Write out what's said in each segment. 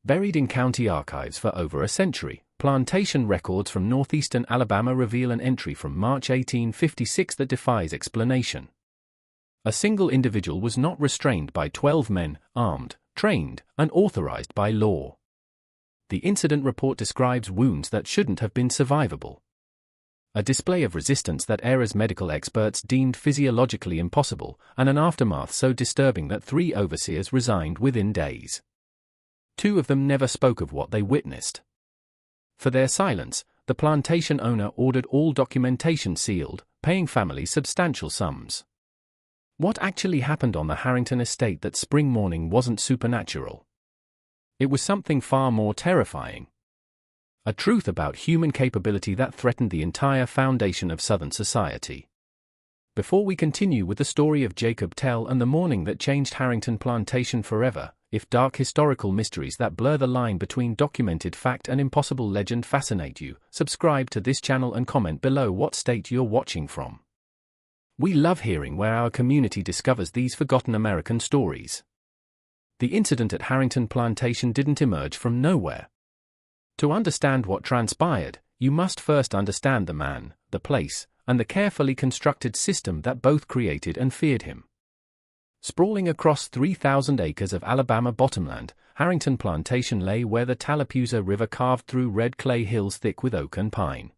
Buried in county archives for over a century, plantation records from northeastern Alabama reveal an entry from March 1856 that defies explanation. A single individual was not restrained by 12 men, armed, trained, and authorized by law. The incident report describes wounds that shouldn't have been survivable. A display of resistance that era's medical experts deemed physiologically impossible, and an aftermath so disturbing that 3 overseers resigned within days. 2 of them never spoke of what they witnessed. For their silence, the plantation owner ordered all documentation sealed, paying families substantial sums. What actually happened on the Harrington estate that spring morning wasn't supernatural. It was something far more terrifying. A truth about human capability that threatened the entire foundation of Southern society. Before we continue with the story of Jacob Terrell and the morning that changed Harrington Plantation forever, if dark historical mysteries that blur the line between documented fact and impossible legend fascinate you, subscribe to this channel and comment below what state you're watching from. We love hearing where our community discovers these forgotten American stories. The incident at Harrington Plantation didn't emerge from nowhere. To understand what transpired, you must first understand the man, the place, and the carefully constructed system that both created and feared him. Sprawling across 3,000 acres of Alabama bottomland, Harrington Plantation lay where the Tallapoosa River carved through red clay hills thick with oak and pine.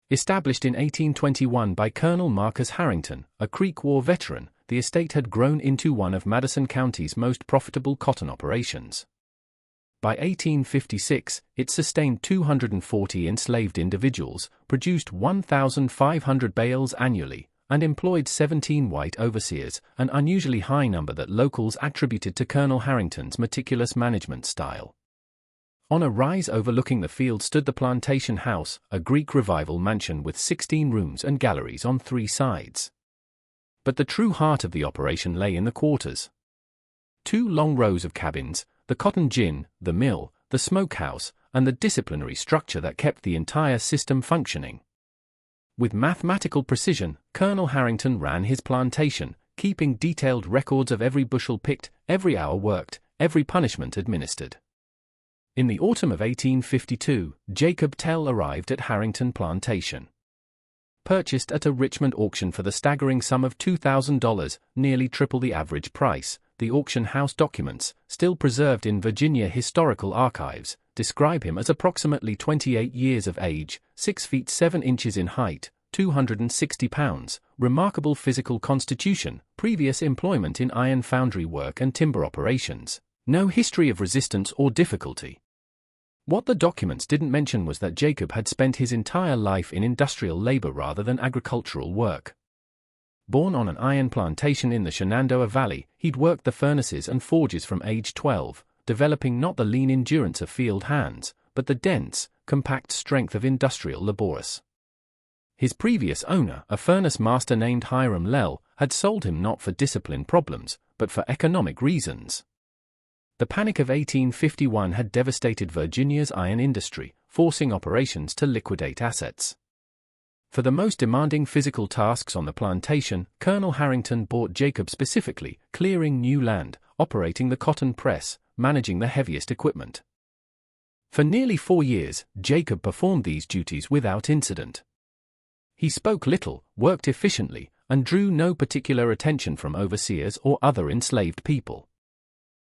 Established in 1821 by Colonel Marcus Harrington, a Creek War veteran, the estate had grown into one of Madison County's most profitable cotton operations. By 1856, it sustained 240 enslaved individuals, produced 1,500 bales annually, and employed 17 white overseers, an unusually high number that locals attributed to Colonel Harrington's meticulous management style. On a rise overlooking the field stood the Plantation House, a Greek Revival mansion with 16 rooms and galleries on 3 sides. But the true heart of the operation lay in the quarters. 2 long rows of cabins, the cotton gin, the mill, the smokehouse, and the disciplinary structure that kept the entire system functioning. With mathematical precision, Colonel Harrington ran his plantation, keeping detailed records of every bushel picked, every hour worked, every punishment administered. In the autumn of 1852, Jacob Terrell arrived at Harrington Plantation. Purchased at a Richmond auction for the staggering sum of $2,000, nearly triple the average price, the auction house documents, still preserved in Virginia Historical Archives, describe him as approximately 28 years of age, 6 feet 7 inches in height, 260 pounds, remarkable physical constitution, previous employment in iron foundry work and timber operations, no history of resistance or difficulty. What the documents didn't mention was that Jacob had spent his entire life in industrial labor rather than agricultural work. Born on an iron plantation in the Shenandoah Valley, he'd worked the furnaces and forges from age 12, developing not the lean endurance of field hands, but the dense, compact strength of industrial laborers. His previous owner, a furnace master named Hiram Lell, had sold him not for discipline problems, but for economic reasons. The Panic of 1851 had devastated Virginia's iron industry, forcing operations to liquidate assets. For the most demanding physical tasks on the plantation, Colonel Harrington bought Jacob specifically, clearing new land, operating the cotton press, managing the heaviest equipment. For nearly 4 years, Jacob performed these duties without incident. He spoke little, worked efficiently, and drew no particular attention from overseers or other enslaved people.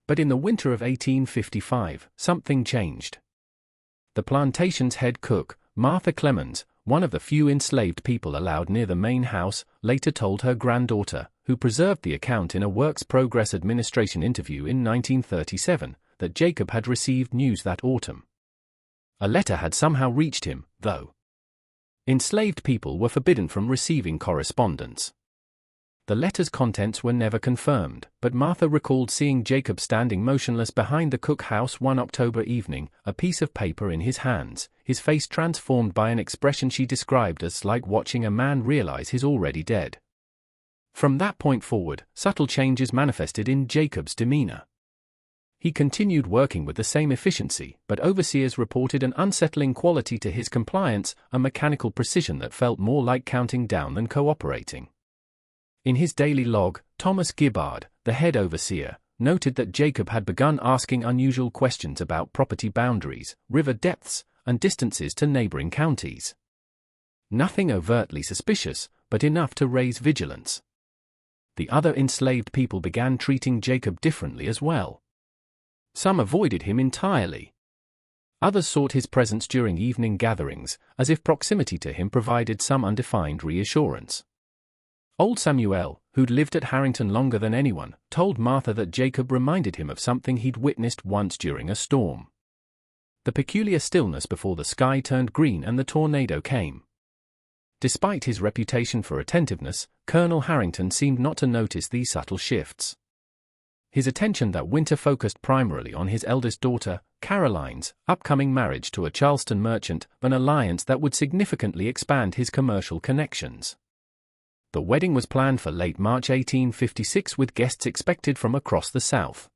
But in the winter of 1855, something changed. The plantation's head cook, Martha Clemens, one of the few enslaved people allowed near the main house, later told her granddaughter, who preserved the account in a Works Progress Administration interview in 1937, that Jacob had received news that autumn. A letter had somehow reached him, though. Enslaved people were forbidden from receiving correspondence. The letter's contents were never confirmed, but Martha recalled seeing Jacob standing motionless behind the cookhouse one October evening, a piece of paper in his hands, his face transformed by an expression she described as like watching a man realize he's already dead. From that point forward, subtle changes manifested in Jacob's demeanor. He continued working with the same efficiency, but overseers reported an unsettling quality to his compliance, a mechanical precision that felt more like counting down than cooperating. In his daily log, Thomas Gibbard, the head overseer, noted that Jacob had begun asking unusual questions about property boundaries, river depths, and distances to neighboring counties. Nothing overtly suspicious, but enough to raise vigilance. The other enslaved people began treating Jacob differently as well. Some avoided him entirely. Others sought his presence during evening gatherings, as if proximity to him provided some undefined reassurance. Old Samuel, who'd lived at Harrington longer than anyone, told Martha that Jacob reminded him of something he'd witnessed once during a storm. The peculiar stillness before the sky turned green and the tornado came. Despite his reputation for attentiveness, Colonel Harrington seemed not to notice these subtle shifts. His attention that winter focused primarily on his eldest daughter, Caroline's, upcoming marriage to a Charleston merchant, an alliance that would significantly expand his commercial connections. The wedding was planned for late March 1856 with guests expected from across the South.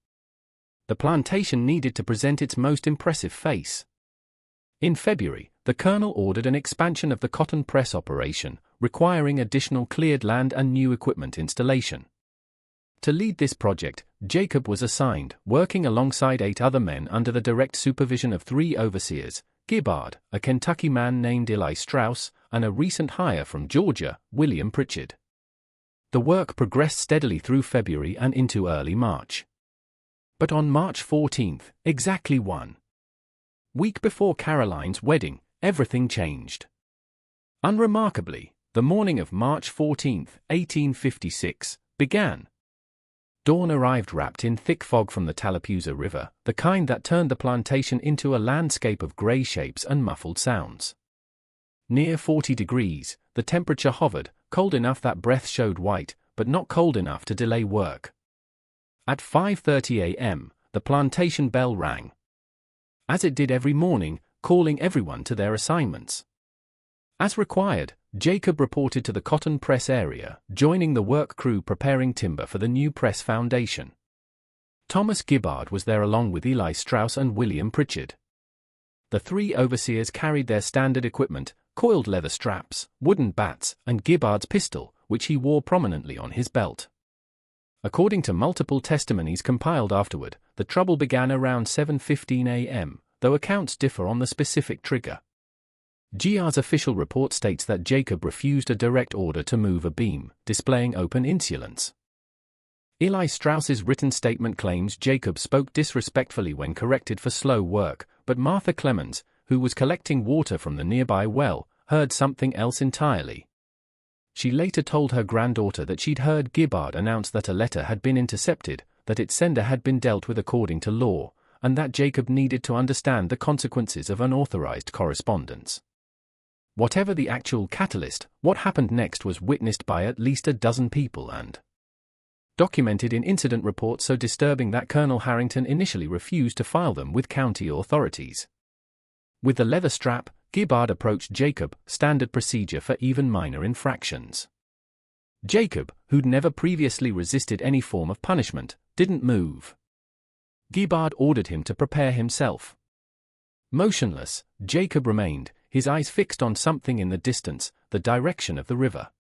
The plantation needed to present its most impressive face. In February, the colonel ordered an expansion of the cotton press operation, requiring additional cleared land and new equipment installation. To lead this project, Jacob was assigned, working alongside 8 other men under the direct supervision of 3 overseers, Gibbard, a Kentucky man named Eli Strauss, and a recent hire from Georgia, William Pritchard. The work progressed steadily through February and into early March. But on March 14, exactly 1 week before Caroline's wedding, everything changed. Unremarkably, the morning of March 14, 1856, began. Dawn arrived wrapped in thick fog from the Tallapoosa River, the kind that turned the plantation into a landscape of gray shapes and muffled sounds. Near 40 degrees, the temperature hovered, cold enough that breath showed white, but not cold enough to delay work. At 5:30 a.m., the plantation bell rang. As it did every morning, calling everyone to their assignments. As required, Jacob reported to the cotton press area, joining the work crew preparing timber for the new press foundation. Thomas Gibbard was there along with Eli Strauss and William Pritchard. The 3 overseers carried their standard equipment, coiled leather straps, wooden bats, and Gibbard's pistol, which he wore prominently on his belt. According to multiple testimonies compiled afterward, the trouble began around 7:15 a.m., though accounts differ on the specific trigger. GR's official report states that Jacob refused a direct order to move a beam, displaying open insolence. Eli Strauss's written statement claims Jacob spoke disrespectfully when corrected for slow work, but Martha Clemens, who was collecting water from the nearby well, heard something else entirely. She later told her granddaughter that she'd heard Gibbard announce that a letter had been intercepted, that its sender had been dealt with according to law, and that Jacob needed to understand the consequences of unauthorized correspondence. Whatever the actual catalyst, what happened next was witnessed by at least a dozen people and documented in incident reports so disturbing that Colonel Harrington initially refused to file them with county authorities. With the leather strap, Gibbard approached Jacob, standard procedure for even minor infractions. Jacob, who'd never previously resisted any form of punishment, didn't move. Gibbard ordered him to prepare himself. Motionless, Jacob remained, his eyes fixed on something in the distance, the direction of the river.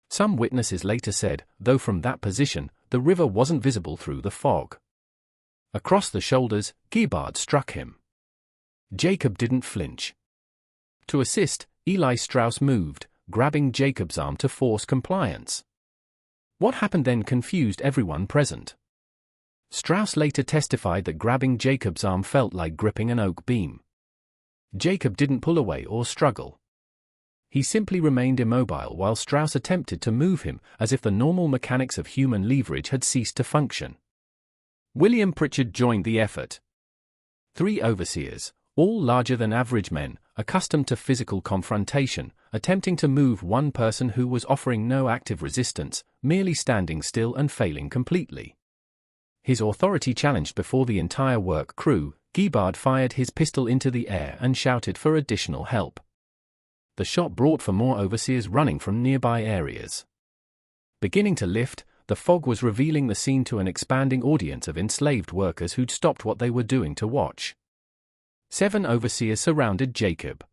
Some witnesses later said, though from that position, the river wasn't visible through the fog. Across the shoulders, Gibbard struck him. Jacob didn't flinch. To assist, Eli Strauss moved, grabbing Jacob's arm to force compliance. What happened then confused everyone present. Strauss later testified that grabbing Jacob's arm felt like gripping an oak beam. Jacob didn't pull away or struggle. He simply remained immobile while Strauss attempted to move him, as if the normal mechanics of human leverage had ceased to function. William Pritchard joined the effort. 3 overseers, all larger than average men, accustomed to physical confrontation, attempting to move one person who was offering no active resistance, merely standing still and failing completely. His authority challenged before the entire work crew, Gibbard fired his pistol into the air and shouted for additional help. The shot brought for more overseers running from nearby areas. Beginning to lift, the fog was revealing the scene to an expanding audience of enslaved workers who'd stopped what they were doing to watch. 7 overseers surrounded Jacob.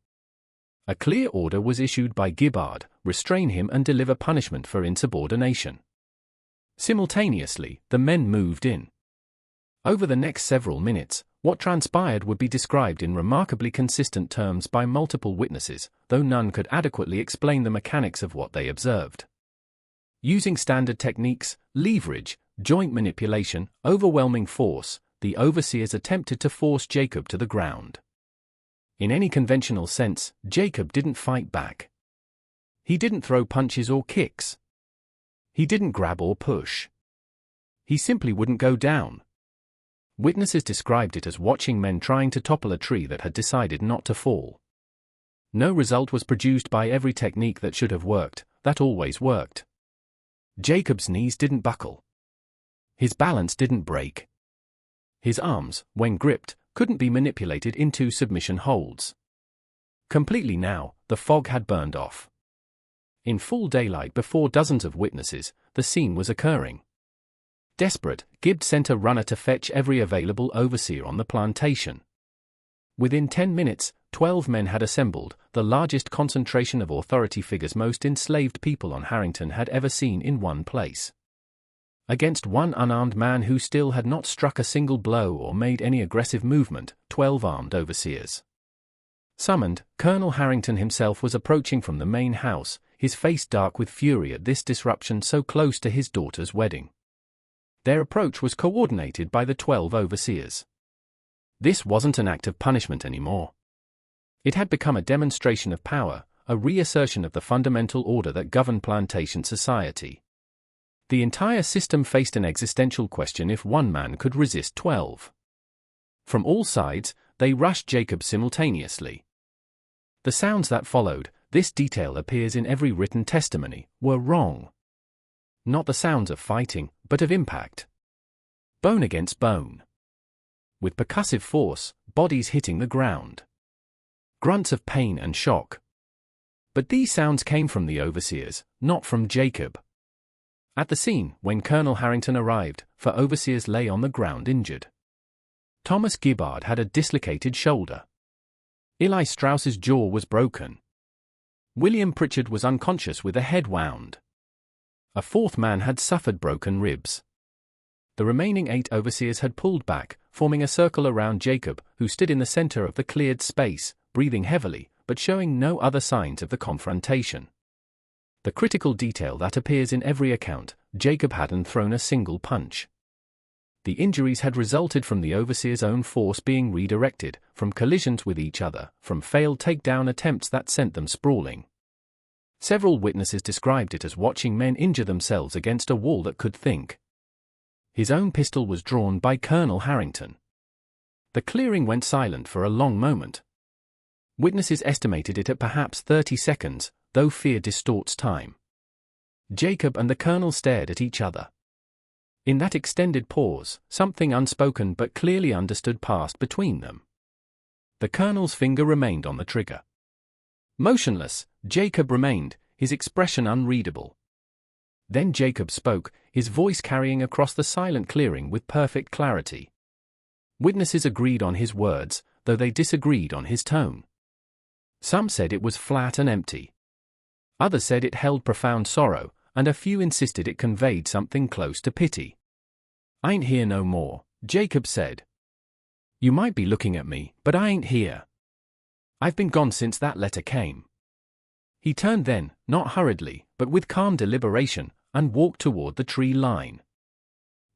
A clear order was issued by Gibbard, restrain him and deliver punishment for insubordination. Simultaneously, the men moved in. Over the next several minutes, what transpired would be described in remarkably consistent terms by multiple witnesses, though none could adequately explain the mechanics of what they observed. Using standard techniques, leverage, joint manipulation, overwhelming force, the overseers attempted to force Jacob to the ground. In any conventional sense, Jacob didn't fight back. He didn't throw punches or kicks. He didn't grab or push. He simply wouldn't go down. Witnesses described it as watching men trying to topple a tree that had decided not to fall. No result was produced by every technique that should have worked, that always worked. Jacob's knees didn't buckle. His balance didn't break. His arms, when gripped, couldn't be manipulated into submission holds. Completely now, the fog had burned off. In full daylight before dozens of witnesses, the scene was occurring. Desperate, Gibbs sent a runner to fetch every available overseer on the plantation. Within 10 minutes, 12 men had assembled, the largest concentration of authority figures most enslaved people on Harrington had ever seen in one place. Against one unarmed man who still had not struck a single blow or made any aggressive movement, 12 armed overseers. Summoned, Colonel Harrington himself was approaching from the main house, his face dark with fury at this disruption so close to his daughter's wedding. Their approach was coordinated by the 12 overseers. This wasn't an act of punishment anymore. It had become a demonstration of power, a reassertion of the fundamental order that governed plantation society. The entire system faced an existential question if one man could resist 12. From all sides, they rushed Jacob simultaneously. The sounds that followed, this detail appears in every written testimony, were wrong. Not the sounds of fighting, but of impact. Bone against bone. With percussive force, bodies hitting the ground. Grunts of pain and shock. But these sounds came from the overseers, not from Jacob. At the scene, when Colonel Harrington arrived, 4 overseers lay on the ground injured. Thomas Gibbard had a dislocated shoulder. Eli Strauss's jaw was broken. William Pritchard was unconscious with a head wound. A 4th man had suffered broken ribs. The remaining 8 overseers had pulled back, forming a circle around Jacob, who stood in the center of the cleared space, breathing heavily, but showing no other signs of the confrontation. The critical detail that appears in every account, Jacob hadn't thrown a single punch. The injuries had resulted from the overseers' own force being redirected, from collisions with each other, from failed takedown attempts that sent them sprawling. Several witnesses described it as watching men injure themselves against a wall that could think. His own pistol was drawn by Colonel Harrington. The clearing went silent for a long moment. Witnesses estimated it at perhaps 30 seconds, though fear distorts time. Jacob and the colonel stared at each other. In that extended pause, something unspoken but clearly understood passed between them. The colonel's finger remained on the trigger. Motionless, Jacob remained, his expression unreadable. Then Jacob spoke, his voice carrying across the silent clearing with perfect clarity. Witnesses agreed on his words, though they disagreed on his tone. Some said it was flat and empty. Others said it held profound sorrow, and a few insisted it conveyed something close to pity. "I ain't here no more," Jacob said. "You might be looking at me, but I ain't here. I've been gone since that letter came." He turned then, not hurriedly, but with calm deliberation, and walked toward the tree line.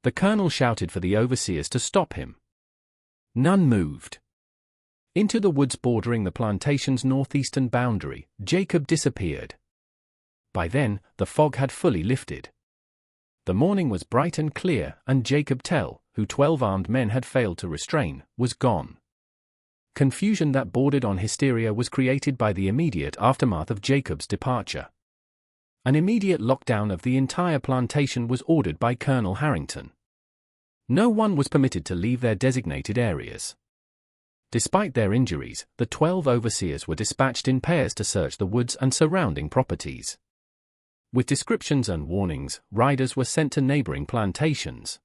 The colonel shouted for the overseers to stop him. None moved. Into the woods bordering the plantation's northeastern boundary, Jacob disappeared. By then, the fog had fully lifted. The morning was bright and clear, and Jacob Terrell, who 12 armed men had failed to restrain, was gone. Confusion that bordered on hysteria was created by the immediate aftermath of Jacob's departure. An immediate lockdown of the entire plantation was ordered by Colonel Harrington. No one was permitted to leave their designated areas. Despite their injuries, the 12 overseers were dispatched in pairs to search the woods and surrounding properties. With descriptions and warnings, riders were sent to neighboring plantations.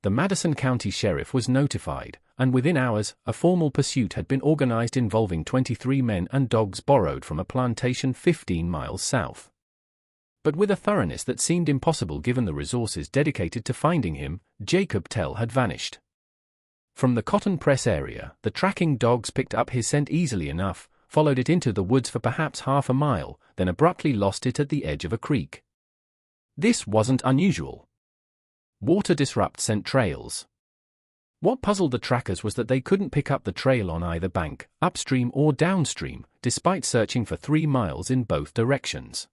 The Madison County Sheriff was notified, and within hours, a formal pursuit had been organized involving 23 men and dogs borrowed from a plantation 15 miles south. But with a thoroughness that seemed impossible given the resources dedicated to finding him, Jacob Terrell had vanished. From the cotton press area, the tracking dogs picked up his scent easily enough, followed it into the woods for perhaps half a mile, then abruptly lost it at the edge of a creek. This wasn't unusual. Water disrupts scent trails. What puzzled the trackers was that they couldn't pick up the trail on either bank, upstream or downstream, despite searching for 3 miles in both directions.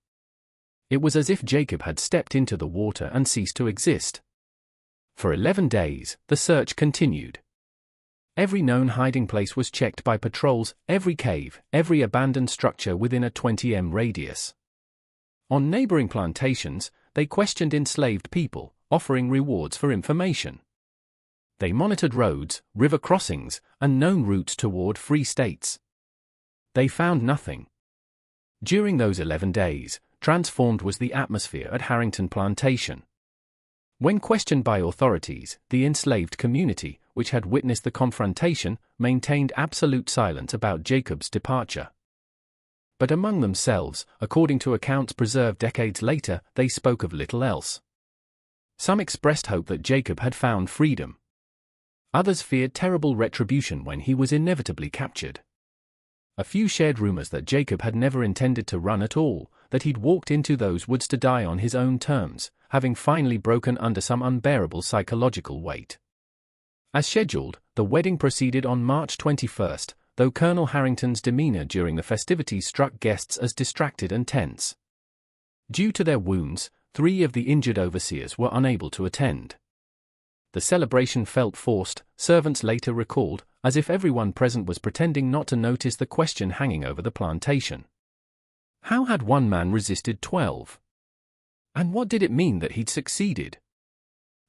It was as if Jacob had stepped into the water and ceased to exist. For 11 days, the search continued. Every known hiding place was checked by patrols, every cave, every abandoned structure within a 20 m radius. On neighboring plantations, they questioned enslaved people, offering rewards for information. They monitored roads, river crossings, and known routes toward free states. They found nothing. During those 11 days, transformed was the atmosphere at Harrington Plantation. When questioned by authorities, the enslaved community, which had witnessed the confrontation, maintained absolute silence about Jacob's departure. But among themselves, according to accounts preserved decades later, they spoke of little else. Some expressed hope that Jacob had found freedom. Others feared terrible retribution when he was inevitably captured. A few shared rumors that Jacob had never intended to run at all, that he'd walked into those woods to die on his own terms, having finally broken under some unbearable psychological weight. As scheduled, the wedding proceeded on March 21, though Colonel Harrington's demeanor during the festivities struck guests as distracted and tense. Due to their wounds, 3 of the injured overseers were unable to attend. The celebration felt forced, servants later recalled, as if everyone present was pretending not to notice the question hanging over the plantation. How had one man resisted 12? And what did it mean that he'd succeeded?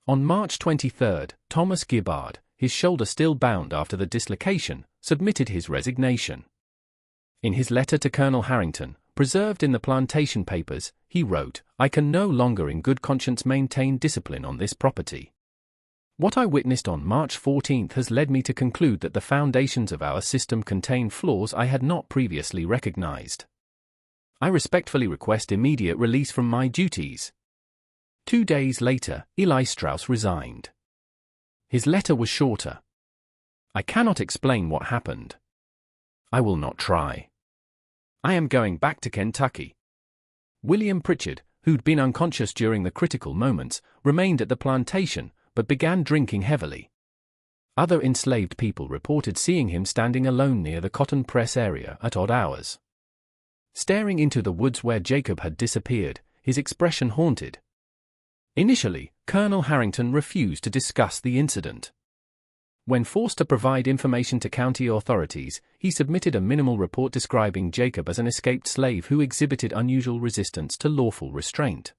On March 23, Thomas Gibbard, his shoulder still bound after the dislocation, submitted his resignation. In his letter to Colonel Harrington, preserved in the plantation papers, he wrote, "I can no longer in good conscience maintain discipline on this property. What I witnessed on March 14 has led me to conclude that the foundations of our system contain flaws I had not previously recognized. I respectfully request immediate release from my duties." 2 days later, Eli Strauss resigned. His letter was shorter. "I cannot explain what happened. I will not try. I am going back to Kentucky." William Pritchard, who'd been unconscious during the critical moments, remained at the plantation, but began drinking heavily. Other enslaved people reported seeing him standing alone near the cotton press area at odd hours. Staring into the woods where Jacob had disappeared, his expression haunted. Initially, Colonel Harrington refused to discuss the incident. When forced to provide information to county authorities, he submitted a minimal report describing Jacob as an escaped slave who exhibited unusual resistance to lawful restraint.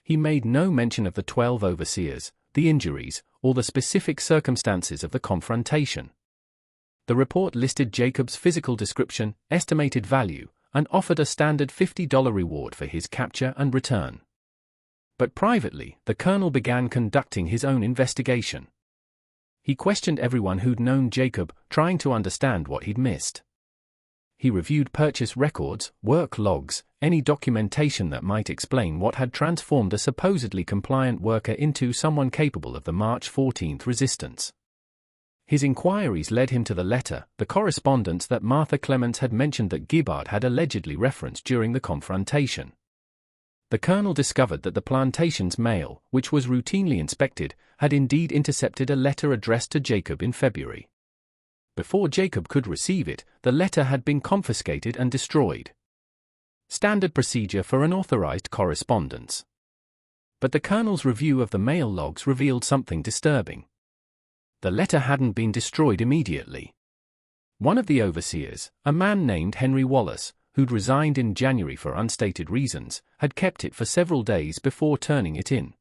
He made no mention of the 12 overseers, the injuries, or the specific circumstances of the confrontation. The report listed Jacob's physical description, estimated value, and offered a standard $50 reward for his capture and return. But privately, the colonel began conducting his own investigation. He questioned everyone who'd known Jacob, trying to understand what he'd missed. He reviewed purchase records, work logs, any documentation that might explain what had transformed a supposedly compliant worker into someone capable of the March 14 resistance. His inquiries led him to the letter, the correspondence that Martha Clements had mentioned that Gibbard had allegedly referenced during the confrontation. The colonel discovered that the plantation's mail, which was routinely inspected, had indeed intercepted a letter addressed to Jacob in February. Before Jacob could receive it, the letter had been confiscated and destroyed. Standard procedure for unauthorized correspondence. But the colonel's review of the mail logs revealed something disturbing. The letter hadn't been destroyed immediately. One of the overseers, a man named Henry Wallace, who'd resigned in January for unstated reasons, had kept it for several days before turning it in.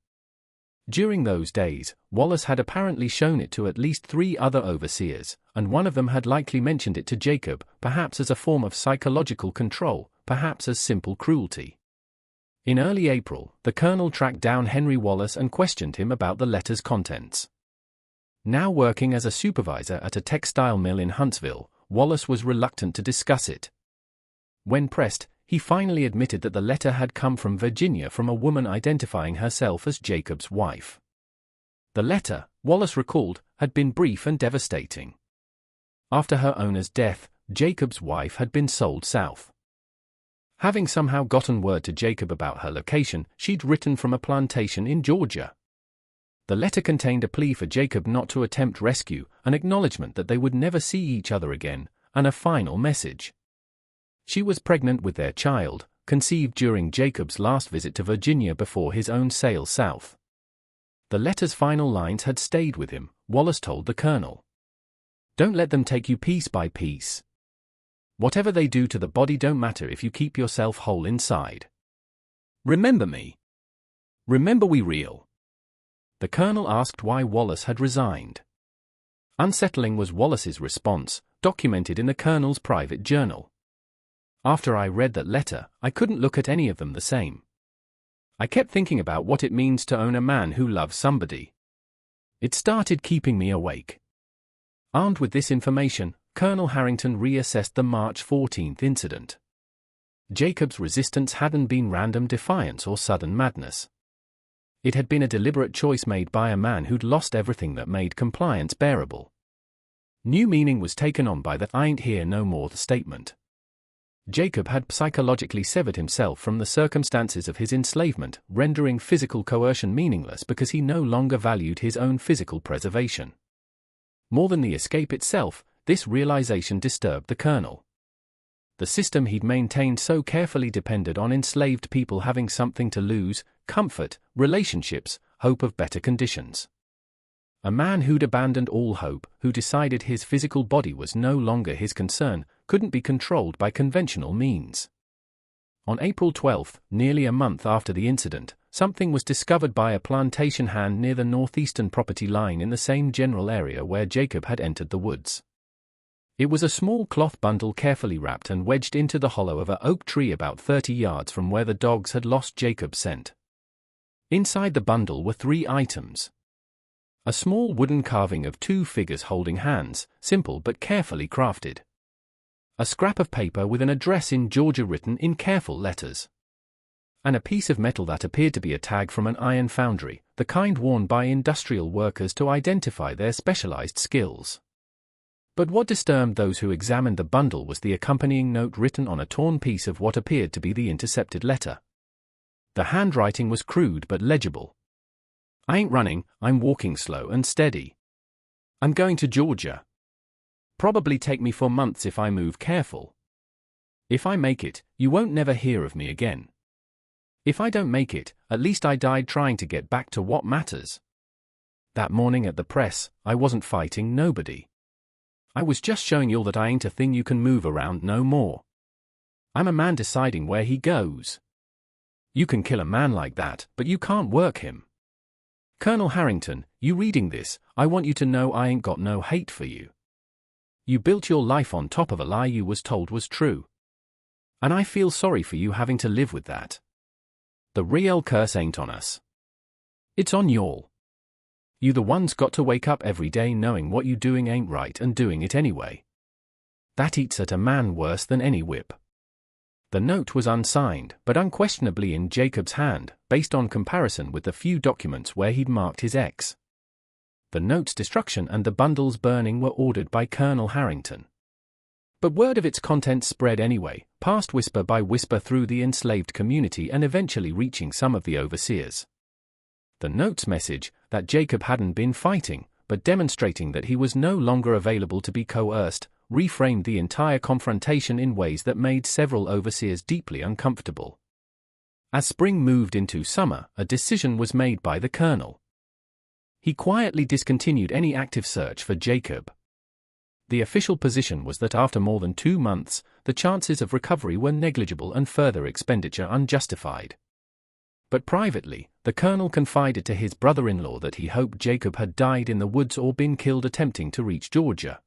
During those days, Wallace had apparently shown it to at least 3 other overseers, and one of them had likely mentioned it to Jacob, perhaps as a form of psychological control, perhaps as simple cruelty. In early April, the colonel tracked down Henry Wallace and questioned him about the letter's contents. Now working as a supervisor at a textile mill in Huntsville, Wallace was reluctant to discuss it. When pressed, he finally admitted that the letter had come from Virginia from a woman identifying herself as Jacob's wife. The letter, Wallace recalled, had been brief and devastating. After her owner's death, Jacob's wife had been sold south. Having somehow gotten word to Jacob about her location, she'd written from a plantation in Georgia. The letter contained a plea for Jacob not to attempt rescue, an acknowledgement that they would never see each other again, and a final message. She was pregnant with their child, conceived during Jacob's last visit to Virginia before his own sail south. The letter's final lines had stayed with him, Wallace told the colonel. "Don't let them take you piece by piece. Whatever they do to the body don't matter if you keep yourself whole inside. Remember me. Remember we real." The colonel asked why Wallace had resigned. Unsettling was Wallace's response, documented in the colonel's private journal. "After I read that letter, I couldn't look at any of them the same. I kept thinking about what it means to own a man who loves somebody. It started keeping me awake." Armed with this information, Colonel Harrington reassessed the March 14th incident. Jacob's resistance hadn't been random defiance or sudden madness. It had been a deliberate choice made by a man who'd lost everything that made compliance bearable. New meaning was taken on by the "I ain't here no more" statement. Jacob had psychologically severed himself from the circumstances of his enslavement, rendering physical coercion meaningless because he no longer valued his own physical preservation. More than the escape itself, this realization disturbed the colonel. The system he'd maintained so carefully depended on enslaved people having something to lose: comfort, relationships, hope of better conditions. A man who'd abandoned all hope, who decided his physical body was no longer his concern, couldn't be controlled by conventional means. On April 12, nearly a month after the incident, something was discovered by a plantation hand near the northeastern property line in the same general area where Jacob had entered the woods. It was a small cloth bundle carefully wrapped and wedged into the hollow of an oak tree about 30 yards from where the dogs had lost Jacob's scent. Inside the bundle were 3 items. A small wooden carving of 2 figures holding hands, simple but carefully crafted. A scrap of paper with an address in Georgia written in careful letters. And a piece of metal that appeared to be a tag from an iron foundry, the kind worn by industrial workers to identify their specialized skills. But what disturbed those who examined the bundle was the accompanying note written on a torn piece of what appeared to be the intercepted letter. The handwriting was crude but legible. "I ain't running, I'm walking slow and steady. I'm going to Georgia. Probably take me for months if I move careful. If I make it, you won't never hear of me again. If I don't make it, at least I died trying to get back to what matters. That morning at the press, I wasn't fighting nobody. I was just showing y'all that I ain't a thing you can move around no more. I'm a man deciding where he goes. You can kill a man like that, but you can't work him. Colonel Harrington, you reading this, I want you to know I ain't got no hate for you. You built your life on top of a lie you was told was true. And I feel sorry for you having to live with that. The real curse ain't on us. It's on y'all. You the ones got to wake up every day knowing what you doing ain't right and doing it anyway. That eats at a man worse than any whip." The note was unsigned, but unquestionably in Jacob's hand, based on comparison with the few documents where he'd marked his X. The note's destruction and the bundle's burning were ordered by Colonel Harrington. But word of its contents spread anyway, passed whisper by whisper through the enslaved community and eventually reaching some of the overseers. The note's message, that Jacob hadn't been fighting, but demonstrating that he was no longer available to be coerced, reframed the entire confrontation in ways that made several overseers deeply uncomfortable. As spring moved into summer, a decision was made by the colonel. He quietly discontinued any active search for Jacob. The official position was that after more than 2 months, the chances of recovery were negligible and further expenditure unjustified. But privately, the colonel confided to his brother-in-law that he hoped Jacob had died in the woods or been killed attempting to reach Georgia.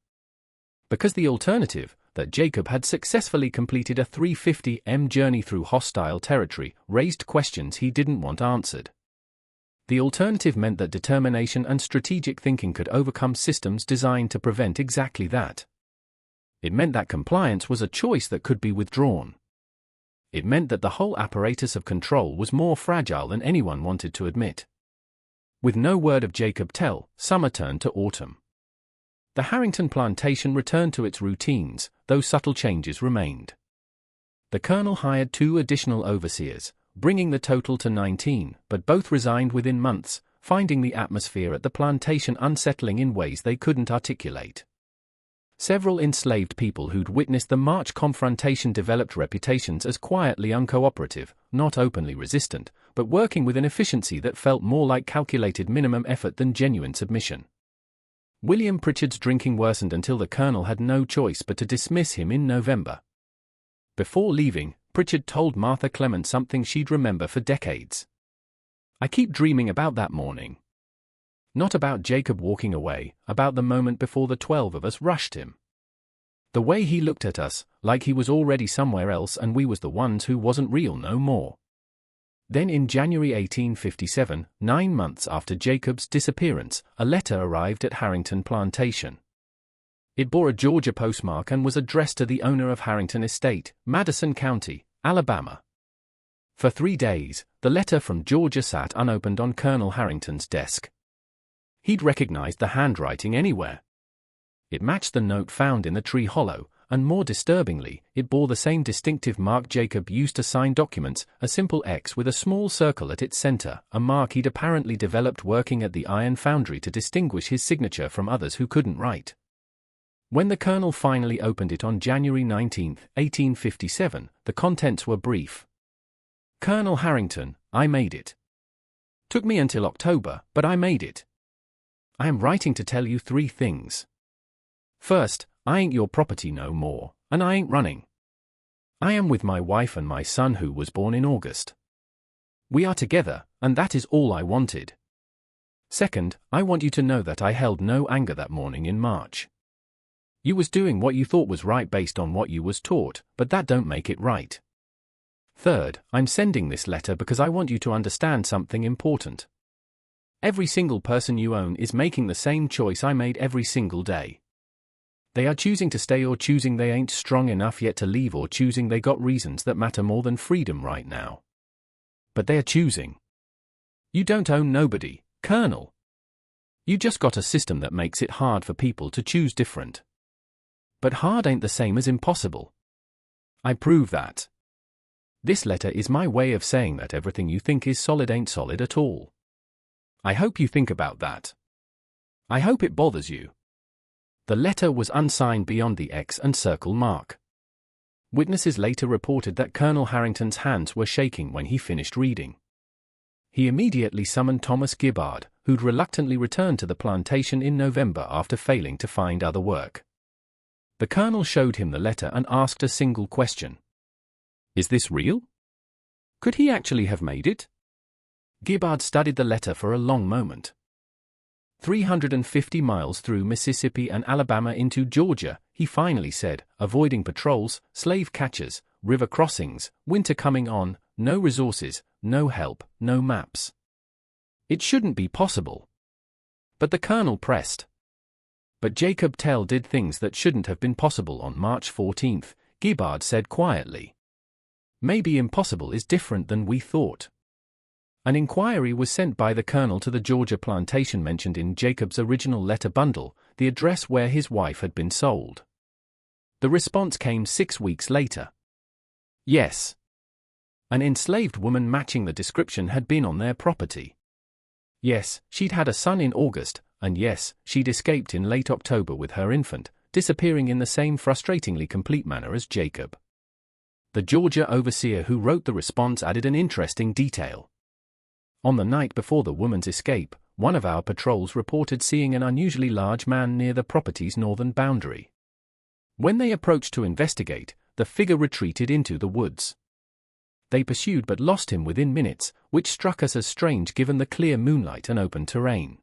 Because the alternative, that Jacob had successfully completed a 350 journey through hostile territory, raised questions he didn't want answered. The alternative meant that determination and strategic thinking could overcome systems designed to prevent exactly that. It meant that compliance was a choice that could be withdrawn. It meant that the whole apparatus of control was more fragile than anyone wanted to admit. With no word of Jacob Terrell, summer turned to autumn. The Harrington plantation returned to its routines, though subtle changes remained. The colonel hired 2 additional overseers, bringing the total to 19, but both resigned within months, finding the atmosphere at the plantation unsettling in ways they couldn't articulate. Several enslaved people who'd witnessed the March confrontation developed reputations as quietly uncooperative, not openly resistant, but working with an efficiency that felt more like calculated minimum effort than genuine submission. William Pritchard's drinking worsened until the colonel had no choice but to dismiss him in November. Before leaving, Pritchard told Martha Clement something she'd remember for decades. "I keep dreaming about that morning. Not about Jacob walking away, about the moment before the 12 of us rushed him. The way he looked at us, like he was already somewhere else and we was the ones who wasn't real no more." Then in January 1857, 9 months after Jacob's disappearance, a letter arrived at Harrington Plantation. It bore a Georgia postmark and was addressed to the owner of Harrington Estate, Madison County, Alabama. For 3 days, the letter from Georgia sat unopened on Colonel Harrington's desk. He'd recognized the handwriting anywhere. It matched the note found in the tree hollow, and more disturbingly, it bore the same distinctive mark Jacob used to sign documents, a simple X with a small circle at its center, a mark he'd apparently developed working at the iron foundry to distinguish his signature from others who couldn't write. When the colonel finally opened it on January 19, 1857, the contents were brief. "Colonel Harrington, I made it. Took me until October, but I made it. I am writing to tell you 3 things. First, I ain't your property no more, and I ain't running. I am with my wife and my son who was born in August. We are together, and that is all I wanted. Second, I want you to know that I held no anger that morning in March. You was doing what you thought was right based on what you was taught, but that don't make it right. Third, I'm sending this letter because I want you to understand something important. Every single person you own is making the same choice I made every single day. They are choosing to stay or choosing they ain't strong enough yet to leave or choosing they got reasons that matter more than freedom right now. But they are choosing. You don't own nobody, Colonel. You just got a system that makes it hard for people to choose different. But hard ain't the same as impossible. I prove that. This letter is my way of saying that everything you think is solid ain't solid at all. I hope you think about that. I hope it bothers you." The letter was unsigned beyond the X and circle mark. Witnesses later reported that Colonel Harrington's hands were shaking when he finished reading. He immediately summoned Thomas Gibbard, who'd reluctantly returned to the plantation in November after failing to find other work. The colonel showed him the letter and asked a single question. "Is this real? Could he actually have made it?" Gibbard studied the letter for a long moment. 350 miles through Mississippi and Alabama into Georgia, he finally said, avoiding patrols, slave catchers, river crossings, winter coming on, no resources, no help, no maps. It shouldn't be possible. But the colonel pressed. But Jacob Terrell did things that shouldn't have been possible on March 14, Gibbard said quietly. Maybe impossible is different than we thought. An inquiry was sent by the colonel to the Georgia plantation mentioned in Jacob's original letter bundle, the address where his wife had been sold. The response came 6 weeks later. Yes. An enslaved woman matching the description had been on their property. Yes, she'd had a son in August, and yes, she'd escaped in late October with her infant, disappearing in the same frustratingly complete manner as Jacob. The Georgia overseer who wrote the response added an interesting detail. On the night before the woman's escape, one of our patrols reported seeing an unusually large man near the property's northern boundary. When they approached to investigate, the figure retreated into the woods. They pursued but lost him within minutes, which struck us as strange given the clear moonlight and open terrain.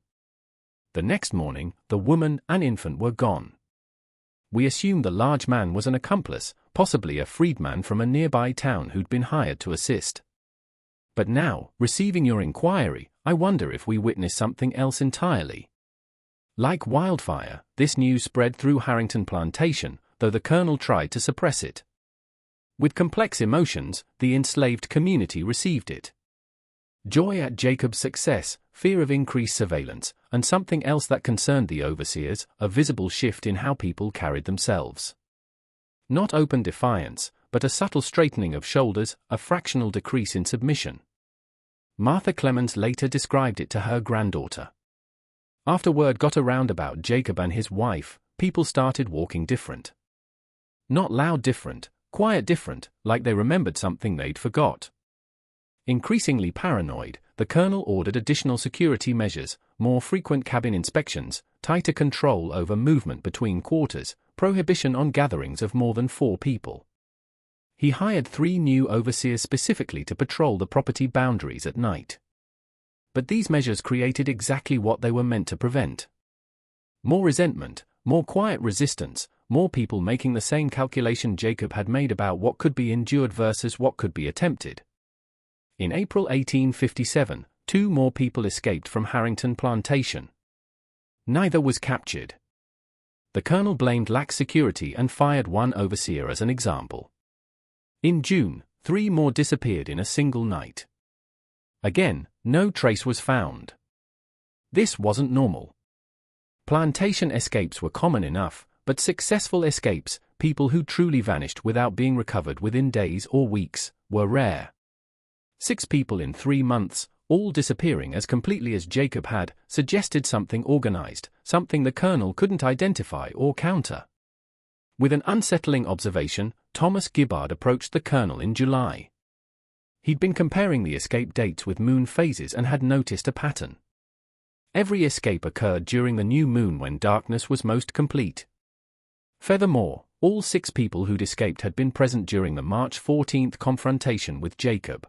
The next morning, the woman and infant were gone. We assumed the large man was an accomplice, possibly a freedman from a nearby town who'd been hired to assist. But now, receiving your inquiry, I wonder if we witnessed something else entirely. Like wildfire, this news spread through Harrington Plantation, though the colonel tried to suppress it. With complex emotions, the enslaved community received it. Joy at Jacob's success, fear of increased surveillance, and something else that concerned the overseers, a visible shift in how people carried themselves. Not open defiance, but a subtle straightening of shoulders, a fractional decrease in submission. Martha Clemens later described it to her granddaughter. After word got around about Jacob and his wife, people started walking different. Not loud different, quiet different, like they remembered something they'd forgot. Increasingly paranoid, the colonel ordered additional security measures, more frequent cabin inspections, tighter control over movement between quarters, prohibition on gatherings of more than 4 people. He hired 3 new overseers specifically to patrol the property boundaries at night. But these measures created exactly what they were meant to prevent. More resentment, more quiet resistance, more people making the same calculation Jacob had made about what could be endured versus what could be attempted. In April 1857, 2 more people escaped from Harrington Plantation. Neither was captured. The colonel blamed lax security and fired 1 overseer as an example. In June, 3 more disappeared in a single night. Again, no trace was found. This wasn't normal. Plantation escapes were common enough, but successful escapes, people who truly vanished without being recovered within days or weeks, were rare. 6 people in 3 months, all disappearing as completely as Jacob had, suggested something organized, something the colonel couldn't identify or counter. With an unsettling observation, Thomas Gibbard approached the colonel in July. He'd been comparing the escape dates with moon phases and had noticed a pattern. Every escape occurred during the new moon when darkness was most complete. Furthermore, all 6 people who'd escaped had been present during the March 14 confrontation with Jacob.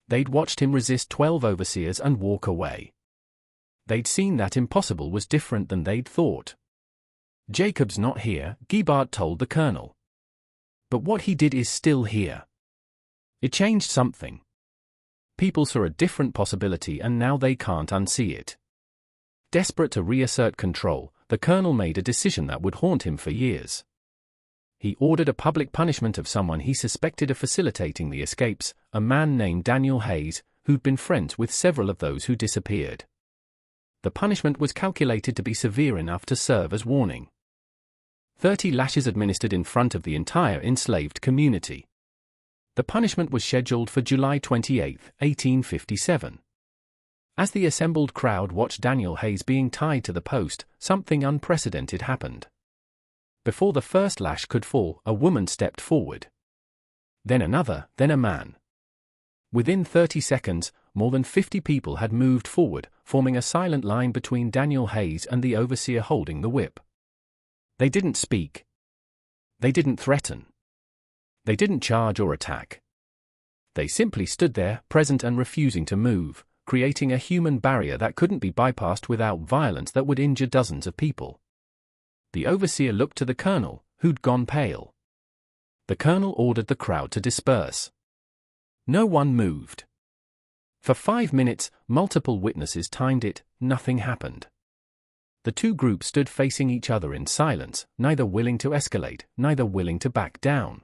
They'd watched him resist 12 overseers and walk away. They'd seen that impossible was different than they'd thought. Jacob's not here, Gibbard told the colonel. But what he did is still here. It changed something. People saw a different possibility and now they can't unsee it. Desperate to reassert control, the colonel made a decision that would haunt him for years. He ordered a public punishment of someone he suspected of facilitating the escapes, a man named Daniel Hayes, who'd been friends with several of those who disappeared. The punishment was calculated to be severe enough to serve as warning. 30 lashes administered in front of the entire enslaved community. The punishment was scheduled for July 28, 1857. As the assembled crowd watched Daniel Hayes being tied to the post, something unprecedented happened. Before the first lash could fall, a woman stepped forward. Then another, then a man. Within 30 seconds, more than 50 people had moved forward, forming a silent line between Daniel Hayes and the overseer holding the whip. They didn't speak. They didn't threaten. They didn't charge or attack. They simply stood there, present and refusing to move, creating a human barrier that couldn't be bypassed without violence that would injure dozens of people. The overseer looked to the colonel, who'd gone pale. The colonel ordered the crowd to disperse. No one moved. For 5 minutes, multiple witnesses timed it, nothing happened. The 2 groups stood facing each other in silence, neither willing to escalate, neither willing to back down.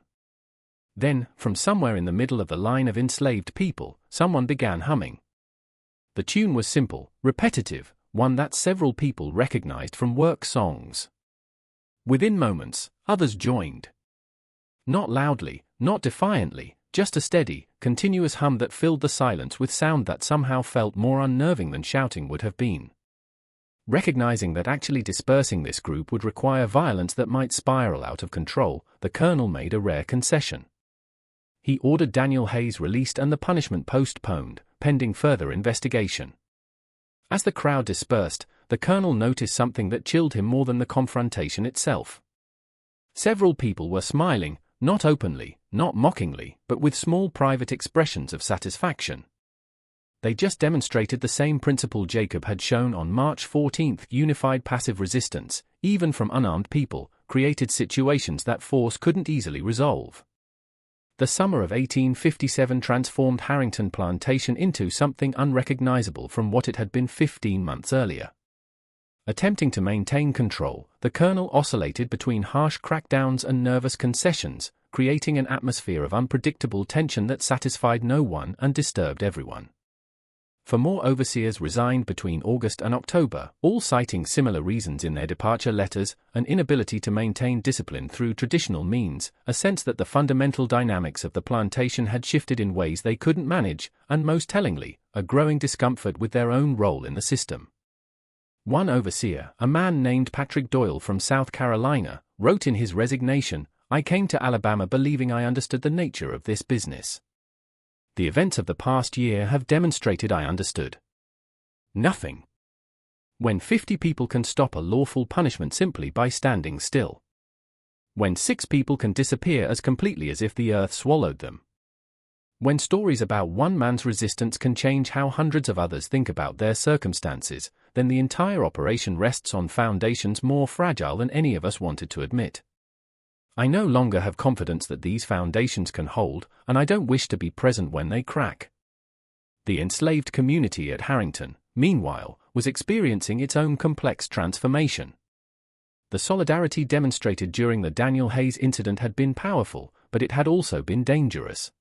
Then, from somewhere in the middle of the line of enslaved people, someone began humming. The tune was simple, repetitive, one that several people recognized from work songs. Within moments, others joined. Not loudly, not defiantly, just a steady, continuous hum that filled the silence with sound that somehow felt more unnerving than shouting would have been. Recognizing that actually dispersing this group would require violence that might spiral out of control, the colonel made a rare concession. He ordered Daniel Hayes released and the punishment postponed, pending further investigation. As the crowd dispersed, the colonel noticed something that chilled him more than the confrontation itself. Several people were smiling, not openly, not mockingly, but with small private expressions of satisfaction. They just demonstrated the same principle Jacob had shown on March 14: unified passive resistance, even from unarmed people, created situations that force couldn't easily resolve. The summer of 1857 transformed Harrington Plantation into something unrecognizable from what it had been 15 months earlier. Attempting to maintain control, the colonel oscillated between harsh crackdowns and nervous concessions, creating an atmosphere of unpredictable tension that satisfied no one and disturbed everyone. for more overseers resigned between August and October, all citing similar reasons in their departure letters: an inability to maintain discipline through traditional means, a sense that the fundamental dynamics of the plantation had shifted in ways they couldn't manage, and most tellingly, a growing discomfort with their own role in the system. One overseer, a man named Patrick Doyle from South Carolina, wrote in his resignation, "I came to Alabama believing I understood the nature of this business. The events of the past year have demonstrated I understood nothing. When 50 people can stop a lawful punishment simply by standing still. When 6 people can disappear as completely as if the earth swallowed them. When stories about one man's resistance can change how hundreds of others think about their circumstances, then the entire operation rests on foundations more fragile than any of us wanted to admit. I no longer have confidence that these foundations can hold, and I don't wish to be present when they crack." The enslaved community at Harrington, meanwhile, was experiencing its own complex transformation. The solidarity demonstrated during the Daniel Hayes incident had been powerful, but it had also been dangerous.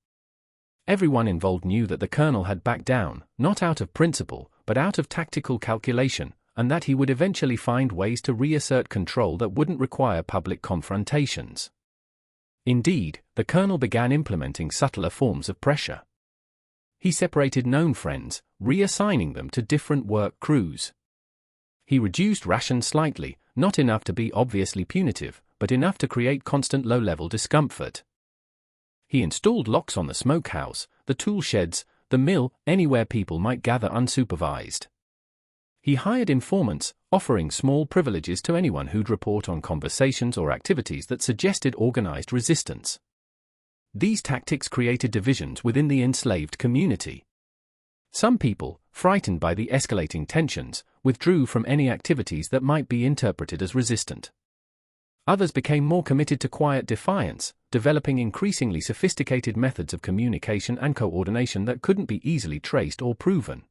Everyone involved knew that the colonel had backed down, not out of principle, but out of tactical calculation, and that he would eventually find ways to reassert control that wouldn't require public confrontations. Indeed, the colonel began implementing subtler forms of pressure. He separated known friends, reassigning them to different work crews. He reduced rations slightly, not enough to be obviously punitive, but enough to create constant low-level discomfort. He installed locks on the smokehouse, the tool sheds, the mill, anywhere people might gather unsupervised. He hired informants, offering small privileges to anyone who'd report on conversations or activities that suggested organized resistance. These tactics created divisions within the enslaved community. Some people, frightened by the escalating tensions, withdrew from any activities that might be interpreted as resistant. Others became more committed to quiet defiance, developing increasingly sophisticated methods of communication and coordination that couldn't be easily traced or proven.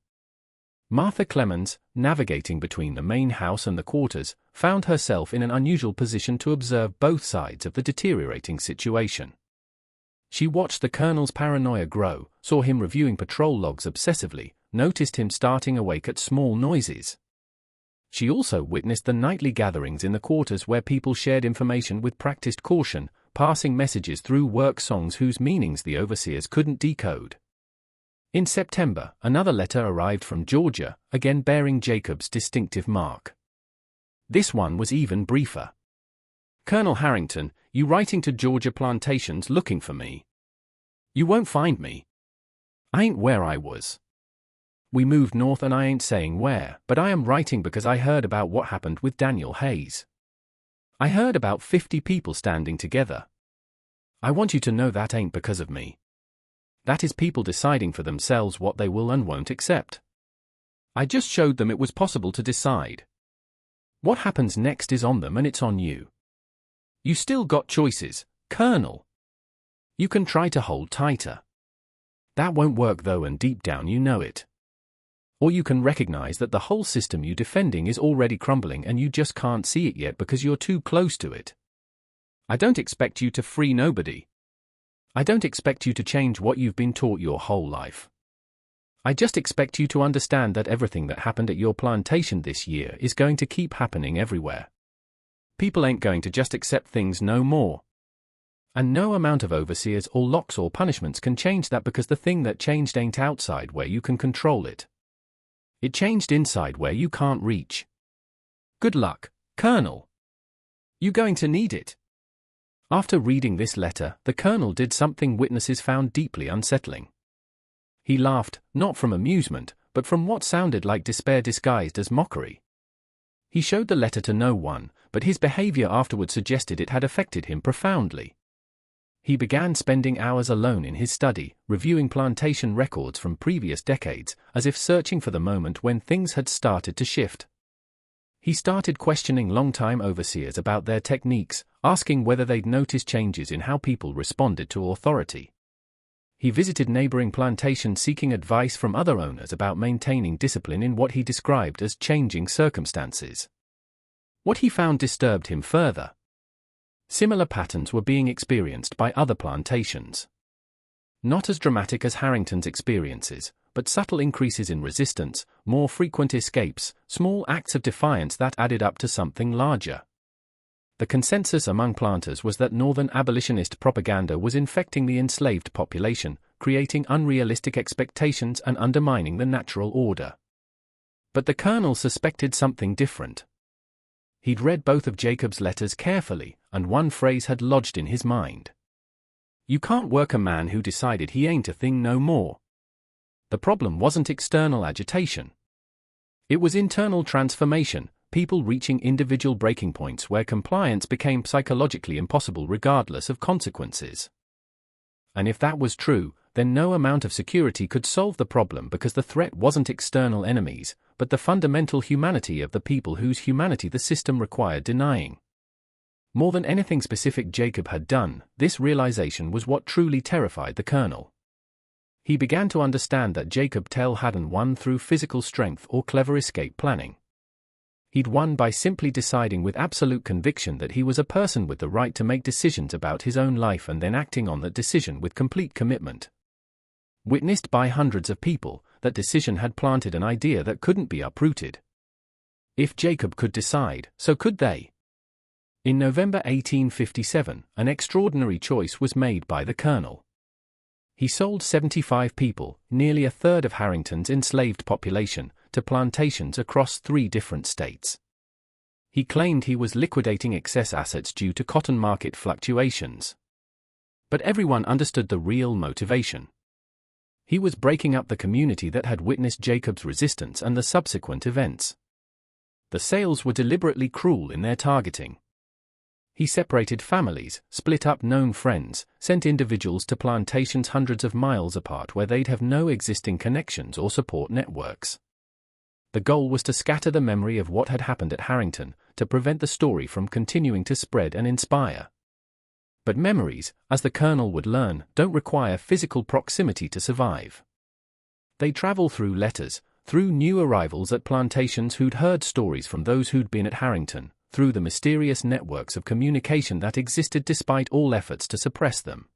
Martha Clemens, navigating between the main house and the quarters, found herself in an unusual position to observe both sides of the deteriorating situation. She watched the colonel's paranoia grow, saw him reviewing patrol logs obsessively, noticed him starting awake at small noises. She also witnessed the nightly gatherings in the quarters where people shared information with practiced caution, passing messages through work songs whose meanings the overseers couldn't decode. In September, another letter arrived from Georgia, again bearing Jacob's distinctive mark. This one was even briefer. "Colonel Harrington, you writing to Georgia plantations looking for me? You won't find me. I ain't where I was. We moved north and I ain't saying where, but I am writing because I heard about what happened with Daniel Hayes. I heard about 50 people standing together. I want you to know that ain't because of me. That is people deciding for themselves what they will and won't accept. I just showed them it was possible to decide. What happens next is on them and it's on you. You still got choices, Colonel. You can try to hold tighter. That won't work though, and deep down you know it. Or you can recognize that the whole system you're defending is already crumbling and you just can't see it yet because you're too close to it. I don't expect you to free nobody. I don't expect you to change what you've been taught your whole life. I just expect you to understand that everything that happened at your plantation this year is going to keep happening everywhere. People ain't going to just accept things no more. And no amount of overseers or locks or punishments can change that, because the thing that changed ain't outside where you can control it. It changed inside where you can't reach. Good luck, Colonel. You're going to need it." After reading this letter, the colonel did something witnesses found deeply unsettling. He laughed, not from amusement, but from what sounded like despair disguised as mockery. He showed the letter to no one, but his behavior afterward suggested it had affected him profoundly. He began spending hours alone in his study, reviewing plantation records from previous decades, as if searching for the moment when things had started to shift. He started questioning longtime overseers about their techniques, asking whether they'd noticed changes in how people responded to authority. He visited neighboring plantations seeking advice from other owners about maintaining discipline in what he described as changing circumstances. What he found disturbed him further. Similar patterns were being experienced by other plantations. Not as dramatic as Harrington's experiences, but subtle increases in resistance, more frequent escapes, small acts of defiance that added up to something larger. The consensus among planters was that Northern abolitionist propaganda was infecting the enslaved population, creating unrealistic expectations and undermining the natural order. But the colonel suspected something different. He'd read both of Jacob's letters carefully, and one phrase had lodged in his mind. "You can't work a man who decided he ain't a thing no more." The problem wasn't external agitation. It was internal transformation, people reaching individual breaking points where compliance became psychologically impossible regardless of consequences. And if that was true, then no amount of security could solve the problem, because the threat wasn't external enemies, but the fundamental humanity of the people whose humanity the system required denying. More than anything specific Jacob had done, this realization was what truly terrified the colonel. He began to understand that Jacob Terrell hadn't won through physical strength or clever escape planning. He'd won by simply deciding with absolute conviction that he was a person with the right to make decisions about his own life and then acting on that decision with complete commitment. Witnessed by hundreds of people, that decision had planted an idea that couldn't be uprooted. If Jacob could decide, so could they. In November 1857, an extraordinary choice was made by the colonel. He sold 75 people, nearly a third of Harrington's enslaved population, to plantations across 3 different states. He claimed he was liquidating excess assets due to cotton market fluctuations. But everyone understood the real motivation. He was breaking up the community that had witnessed Jacob's resistance and the subsequent events. The sales were deliberately cruel in their targeting. He separated families, split up known friends, sent individuals to plantations hundreds of miles apart where they'd have no existing connections or support networks. The goal was to scatter the memory of what had happened at Harrington, to prevent the story from continuing to spread and inspire. But memories, as the colonel would learn, don't require physical proximity to survive. They travel through letters, through new arrivals at plantations who'd heard stories from those who'd been at Harrington, through the mysterious networks of communication that existed despite all efforts to suppress them.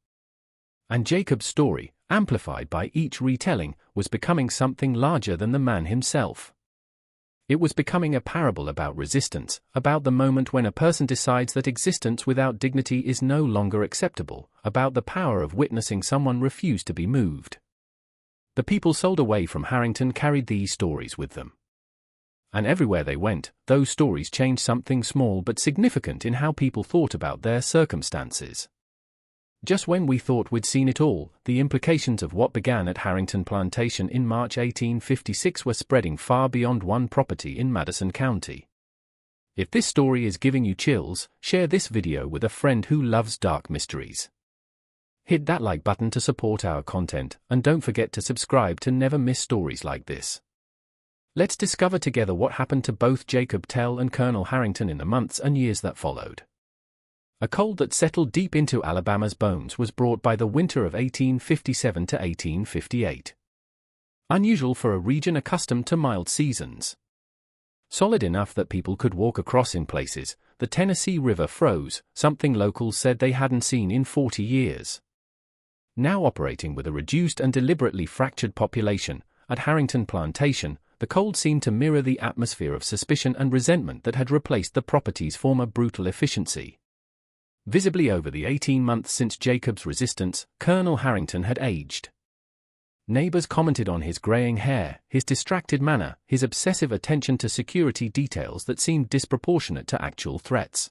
And Jacob's story, amplified by each retelling, was becoming something larger than the man himself. It was becoming a parable about resistance, about the moment when a person decides that existence without dignity is no longer acceptable, about the power of witnessing someone refuse to be moved. The people sold away from Harrington carried these stories with them. And everywhere they went, those stories changed something small but significant in how people thought about their circumstances. Just when we thought we'd seen it all, the implications of what began at Harrington Plantation in March 1856 were spreading far beyond one property in Madison County. If this story is giving you chills, share this video with a friend who loves dark mysteries. Hit that like button to support our content, and don't forget to subscribe to never miss stories like this. Let's discover together what happened to both Jacob Terrell and Colonel Harrington in the months and years that followed. A cold that settled deep into Alabama's bones was brought by the winter of 1857 to 1858. Unusual for a region accustomed to mild seasons. Solid enough that people could walk across in places, the Tennessee River froze, something locals said they hadn't seen in 40 years. Now operating with a reduced and deliberately fractured population, at Harrington Plantation, the cold seemed to mirror the atmosphere of suspicion and resentment that had replaced the property's former brutal efficiency. Visibly over the 18 months since Jacob's resistance, Colonel Harrington had aged. Neighbors commented on his graying hair, his distracted manner, his obsessive attention to security details that seemed disproportionate to actual threats.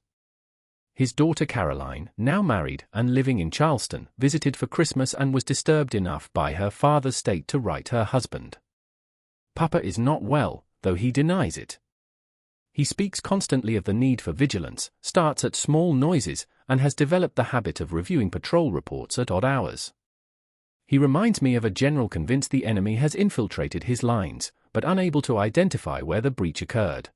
His daughter Caroline, now married and living in Charleston, visited for Christmas and was disturbed enough by her father's state to write her husband. "Papa is not well, though he denies it. He speaks constantly of the need for vigilance, starts at small noises, and has developed the habit of reviewing patrol reports at odd hours. He reminds me of a general convinced the enemy has infiltrated his lines, but unable to identify where the breach occurred."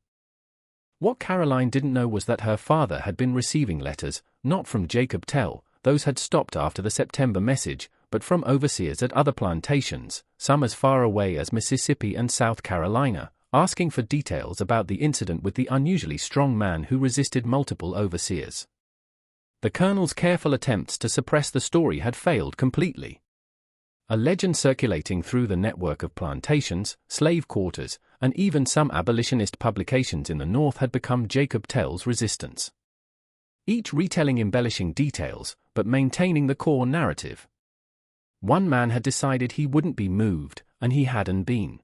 What Caroline didn't know was that her father had been receiving letters, not from Jacob Terrell, those had stopped after the September message, but from overseers at other plantations, some as far away as Mississippi and South Carolina, asking for details about the incident with the unusually strong man who resisted multiple overseers. The colonel's careful attempts to suppress the story had failed completely. A legend circulating through the network of plantations, slave quarters, and even some abolitionist publications in the North had become Jacob Terrell's resistance. Each retelling embellishing details, but maintaining the core narrative. One man had decided he wouldn't be moved, and he hadn't been.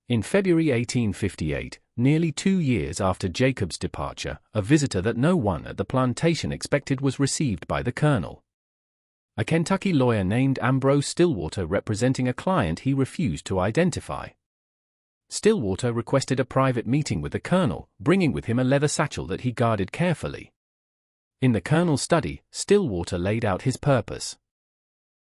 In February 1858, nearly 2 years after Jacob's departure, a visitor that no one at the plantation expected was received by the colonel. A Kentucky lawyer named Ambrose Stillwater representing a client he refused to identify. Stillwater requested a private meeting with the colonel, bringing with him a leather satchel that he guarded carefully. In the colonel's study, Stillwater laid out his purpose.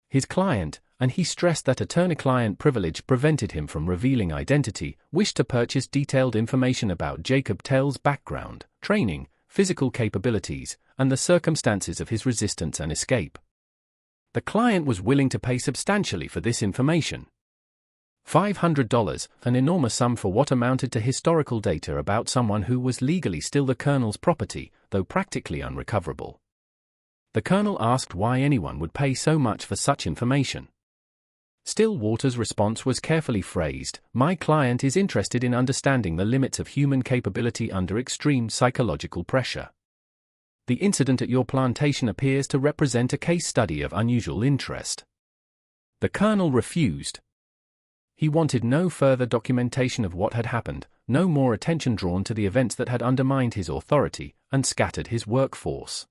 His client, and he stressed that attorney-client privilege prevented him from revealing identity, wished to purchase detailed information about Jacob Terrell's background, training, physical capabilities, and the circumstances of his resistance and escape. The client was willing to pay substantially for this information. $500, an enormous sum for what amounted to historical data about someone who was legally still the colonel's property, though practically unrecoverable. The colonel asked why anyone would pay so much for such information. Stillwater's response was carefully phrased: "My client is interested in understanding the limits of human capability under extreme psychological pressure. The incident at your plantation appears to represent a case study of unusual interest." The colonel refused. He wanted no further documentation of what had happened, no more attention drawn to the events that had undermined his authority and scattered his workforce.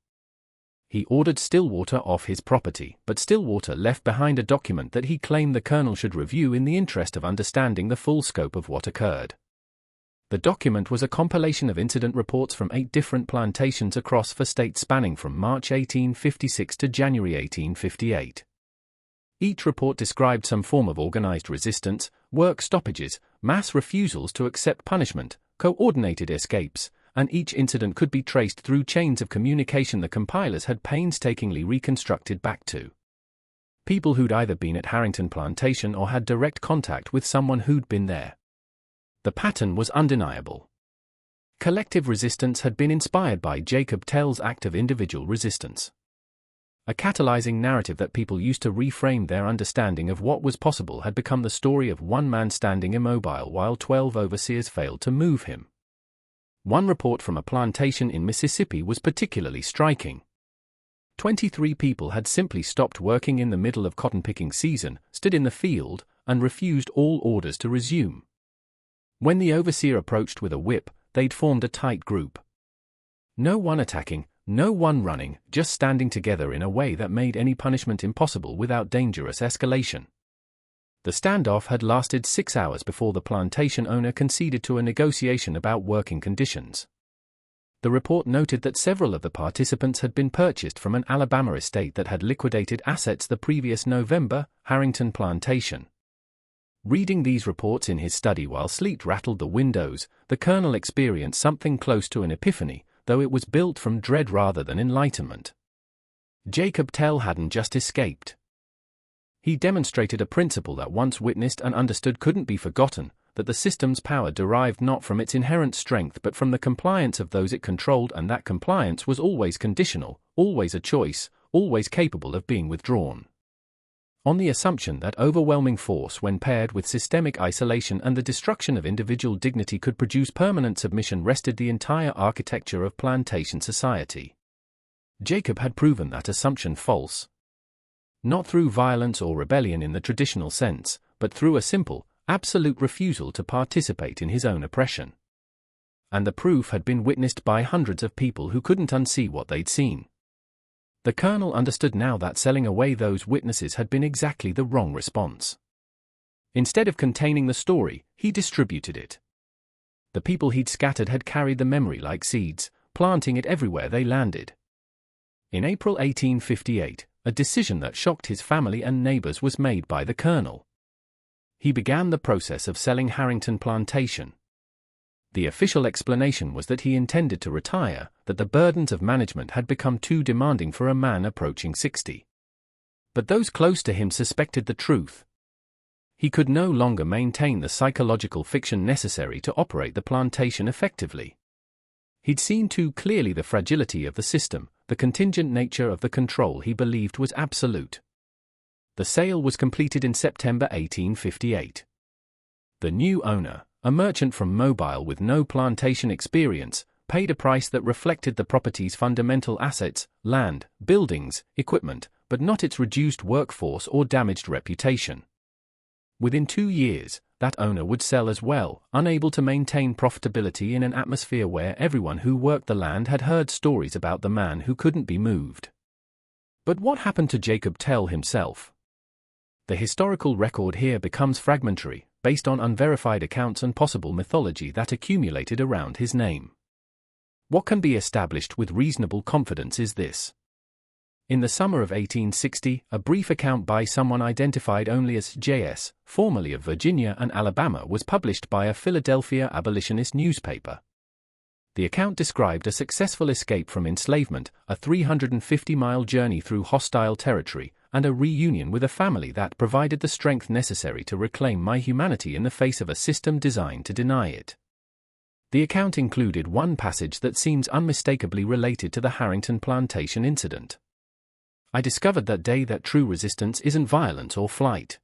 He ordered Stillwater off his property, but Stillwater left behind a document that he claimed the colonel should review in the interest of understanding the full scope of what occurred. The document was a compilation of incident reports from 8 different plantations across 4 states spanning from March 1856 to January 1858. Each report described some form of organized resistance, work stoppages, mass refusals to accept punishment, coordinated escapes, and each incident could be traced through chains of communication the compilers had painstakingly reconstructed back to people who'd either been at Harrington Plantation or had direct contact with someone who'd been there. The pattern was undeniable. Collective resistance had been inspired by Jacob Terrell's act of individual resistance. A catalyzing narrative that people used to reframe their understanding of what was possible had become the story of one man standing immobile while 12 overseers failed to move him. One report from a plantation in Mississippi was particularly striking. 23 people had simply stopped working in the middle of cotton-picking season, stood in the field, and refused all orders to resume. When the overseer approached with a whip, they'd formed a tight group. No one attacking, no one running, just standing together in a way that made any punishment impossible without dangerous escalation. The standoff had lasted 6 hours before the plantation owner conceded to a negotiation about working conditions. The report noted that several of the participants had been purchased from an Alabama estate that had liquidated assets the previous November, Harrington Plantation. Reading these reports in his study while sleet rattled the windows, the colonel experienced something close to an epiphany, though it was built from dread rather than enlightenment. Jacob Terrell hadn't just escaped. He demonstrated a principle that once witnessed and understood couldn't be forgotten, that the system's power derived not from its inherent strength but from the compliance of those it controlled, and that compliance was always conditional, always a choice, always capable of being withdrawn. On the assumption that overwhelming force when paired with systemic isolation and the destruction of individual dignity could produce permanent submission rested the entire architecture of plantation society. Jacob had proven that assumption false. Not through violence or rebellion in the traditional sense, but through a simple, absolute refusal to participate in his own oppression. And the proof had been witnessed by hundreds of people who couldn't unsee what they'd seen. The colonel understood now that selling away those witnesses had been exactly the wrong response. Instead of containing the story, he distributed it. The people he'd scattered had carried the memory like seeds, planting it everywhere they landed. In April 1858, a decision that shocked his family and neighbors was made by the colonel. He began the process of selling Harrington Plantation. The official explanation was that he intended to retire, that the burdens of management had become too demanding for a man approaching 60. But those close to him suspected the truth. He could no longer maintain the psychological fiction necessary to operate the plantation effectively. He'd seen too clearly the fragility of the system, the contingent nature of the control he believed was absolute. The sale was completed in September 1858. The new owner, a merchant from Mobile with no plantation experience, paid a price that reflected the property's fundamental assets, land, buildings, equipment, but not its reduced workforce or damaged reputation. Within 2 years, that owner would sell as well, unable to maintain profitability in an atmosphere where everyone who worked the land had heard stories about the man who couldn't be moved. But what happened to Jacob Terrell himself? The historical record here becomes fragmentary, based on unverified accounts and possible mythology that accumulated around his name. What can be established with reasonable confidence is this. In the summer of 1860, a brief account by someone identified only as J.S., formerly of Virginia and Alabama, was published by a Philadelphia abolitionist newspaper. The account described a successful escape from enslavement, a 350-mile journey through hostile territory, and a reunion with a family that provided the strength necessary to reclaim my humanity in the face of a system designed to deny it. The account included one passage that seems unmistakably related to the Harrington Plantation incident. I discovered that day that true resistance isn't violence or flight.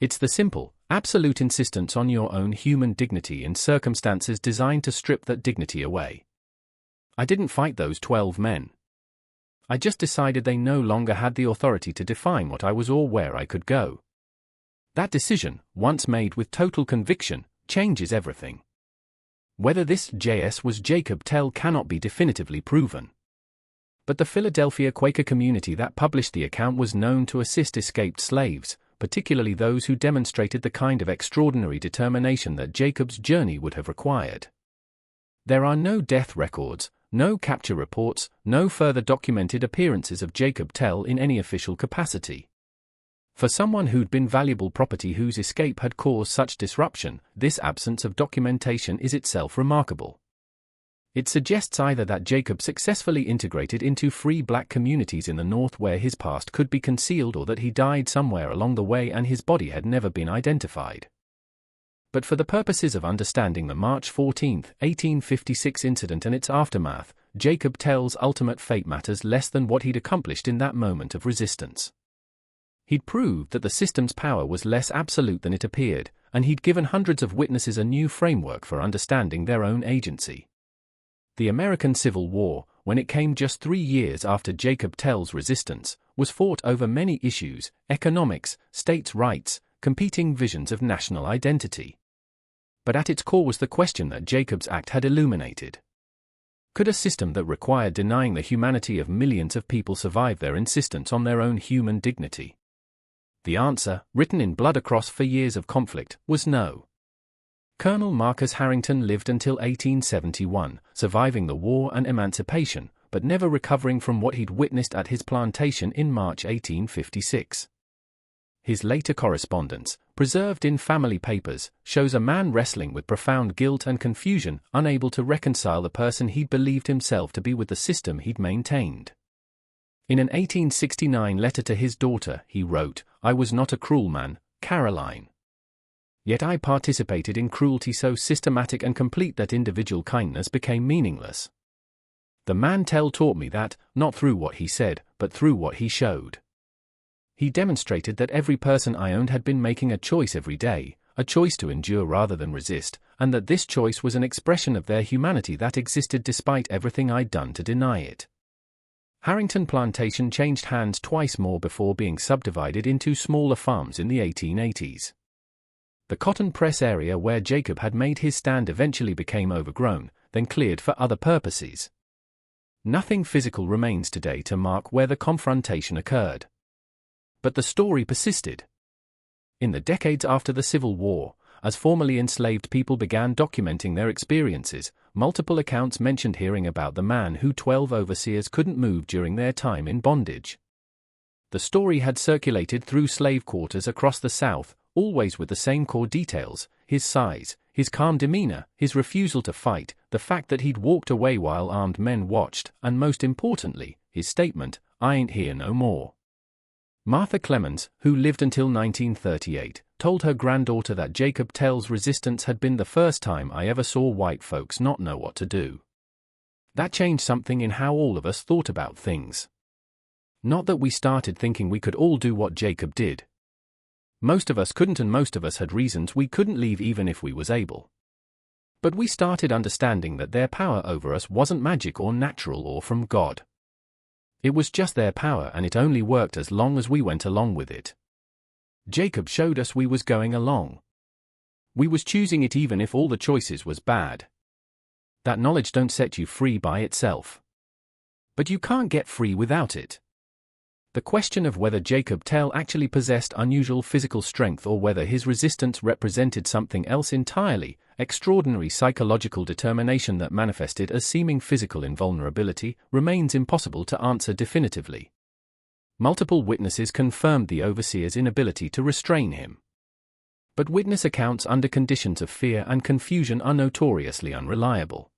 It's the simple, absolute insistence on your own human dignity in circumstances designed to strip that dignity away. I didn't fight those 12 men. I just decided they no longer had the authority to define what I was or where I could go. That decision, once made with total conviction, changes everything. Whether this J.S. was Jacob Terrell cannot be definitively proven. But the Philadelphia Quaker community that published the account was known to assist escaped slaves, particularly those who demonstrated the kind of extraordinary determination that Jacob's journey would have required. There are no death records, no capture reports, no further documented appearances of Jacob Terrell in any official capacity. For someone who'd been valuable property whose escape had caused such disruption, this absence of documentation is itself remarkable. It suggests either that Jacob successfully integrated into free black communities in the North where his past could be concealed, or that he died somewhere along the way and his body had never been identified. But for the purposes of understanding the March 14, 1856 incident and its aftermath, Jacob Terrell's ultimate fate matters less than what he'd accomplished in that moment of resistance. He'd proved that the system's power was less absolute than it appeared, and he'd given hundreds of witnesses a new framework for understanding their own agency. The American Civil War, when it came just 3 years after Jacob Terrell's resistance, was fought over many issues: economics, states' rights, competing visions of national identity. But at its core was the question that Jacob's act had illuminated. Could a system that required denying the humanity of millions of people survive their insistence on their own human dignity? The answer, written in blood across 4 years of conflict, was no. Colonel Marcus Harrington lived until 1871, surviving the war and emancipation, but never recovering from what he'd witnessed at his plantation in March 1856. His later correspondence, preserved in family papers, shows a man wrestling with profound guilt and confusion, unable to reconcile the person he'd believed himself to be with the system he'd maintained. In an 1869 letter to his daughter, he wrote, "I was not a cruel man, Caroline. Yet I participated in cruelty so systematic and complete that individual kindness became meaningless. The man Terrell taught me that, not through what he said, but through what he showed. He demonstrated that every person I owned had been making a choice every day, a choice to endure rather than resist, and that this choice was an expression of their humanity that existed despite everything I'd done to deny it." Harrington Plantation changed hands twice more before being subdivided into smaller farms in the 1880s. The cotton press area where Jacob had made his stand eventually became overgrown, then cleared for other purposes. Nothing physical remains today to mark where the confrontation occurred. But the story persisted. In the decades after the Civil War, as formerly enslaved people began documenting their experiences, multiple accounts mentioned hearing about the man who 12 overseers couldn't move during their time in bondage. The story had circulated through slave quarters across the South, always with the same core details: his size, his calm demeanor, his refusal to fight, the fact that he'd walked away while armed men watched, and most importantly, his statement, "I ain't here no more." Martha Clemens, who lived until 1938, told her granddaughter that Jacob Terrell's resistance had been the first time I ever saw white folks not know what to do. That changed something in how all of us thought about things. Not that we started thinking we could all do what Jacob did. Most of us couldn't, and most of us had reasons we couldn't leave even if we was able. But we started understanding that their power over us wasn't magic or natural or from God. It was just their power, and it only worked as long as we went along with it. Jacob showed us we was going along. We was choosing it even if all the choices was bad. That knowledge don't set you free by itself. But you can't get free without it. The question of whether Jacob Terrell actually possessed unusual physical strength or whether his resistance represented something else entirely, extraordinary psychological determination that manifested as seeming physical invulnerability, remains impossible to answer definitively. Multiple witnesses confirmed the overseer's inability to restrain him. But witness accounts under conditions of fear and confusion are notoriously unreliable.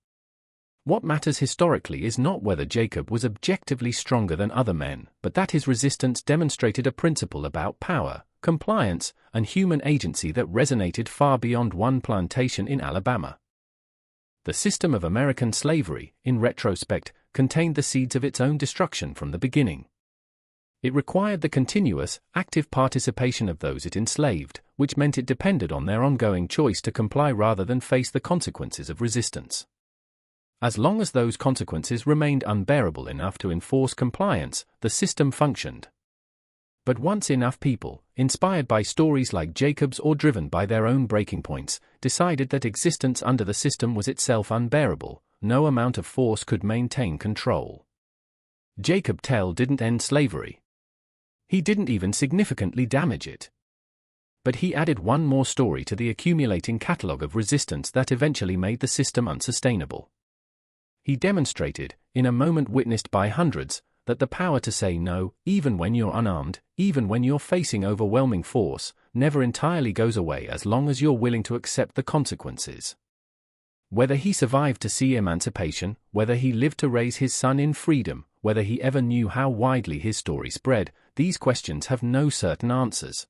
What matters historically is not whether Jacob was objectively stronger than other men, but that his resistance demonstrated a principle about power, compliance, and human agency that resonated far beyond one plantation in Alabama. The system of American slavery, in retrospect, contained the seeds of its own destruction from the beginning. It required the continuous, active participation of those it enslaved, which meant it depended on their ongoing choice to comply rather than face the consequences of resistance. As long as those consequences remained unbearable enough to enforce compliance, the system functioned. But once enough people, inspired by stories like Jacob's or driven by their own breaking points, decided that existence under the system was itself unbearable, no amount of force could maintain control. Jacob Terrell didn't end slavery. He didn't even significantly damage it. But he added one more story to the accumulating catalogue of resistance that eventually made the system unsustainable. He demonstrated, in a moment witnessed by hundreds, that the power to say no, even when you're unarmed, even when you're facing overwhelming force, never entirely goes away as long as you're willing to accept the consequences. Whether he survived to see emancipation, whether he lived to raise his son in freedom, whether he ever knew how widely his story spread, these questions have no certain answers.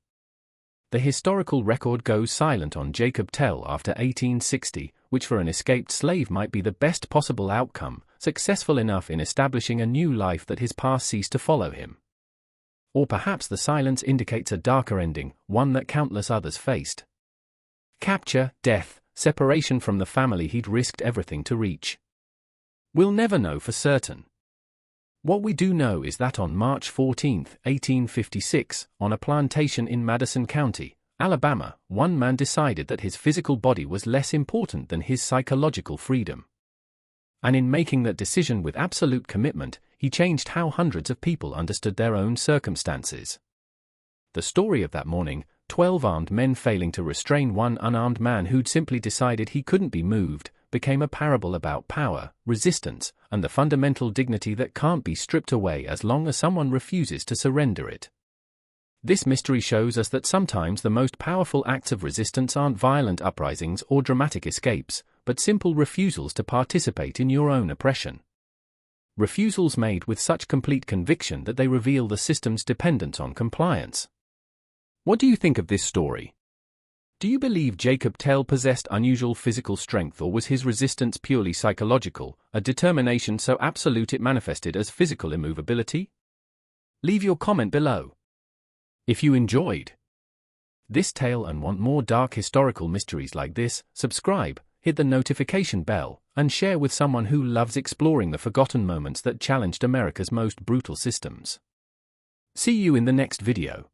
The historical record goes silent on Jacob Terrell after 1860, which for an escaped slave might be the best possible outcome, successful enough in establishing a new life that his past ceased to follow him. Or perhaps the silence indicates a darker ending, one that countless others faced. Capture, death, separation from the family he'd risked everything to reach. We'll never know for certain. What we do know is that on March 14, 1856, on a plantation in Madison County, Alabama, one man decided that his physical body was less important than his psychological freedom. And in making that decision with absolute commitment, he changed how hundreds of people understood their own circumstances. The story of that morning, 12 armed men failing to restrain one unarmed man who'd simply decided he couldn't be moved, became a parable about power, resistance, and the fundamental dignity that can't be stripped away as long as someone refuses to surrender it. This mystery shows us that sometimes the most powerful acts of resistance aren't violent uprisings or dramatic escapes, but simple refusals to participate in your own oppression. Refusals made with such complete conviction that they reveal the system's dependence on compliance. What do you think of this story? Do you believe Jacob Terrell possessed unusual physical strength, or was his resistance purely psychological, a determination so absolute it manifested as physical immovability? Leave your comment below. If you enjoyed this tale and want more dark historical mysteries like this, subscribe, hit the notification bell, and share with someone who loves exploring the forgotten moments that challenged America's most brutal systems. See you in the next video.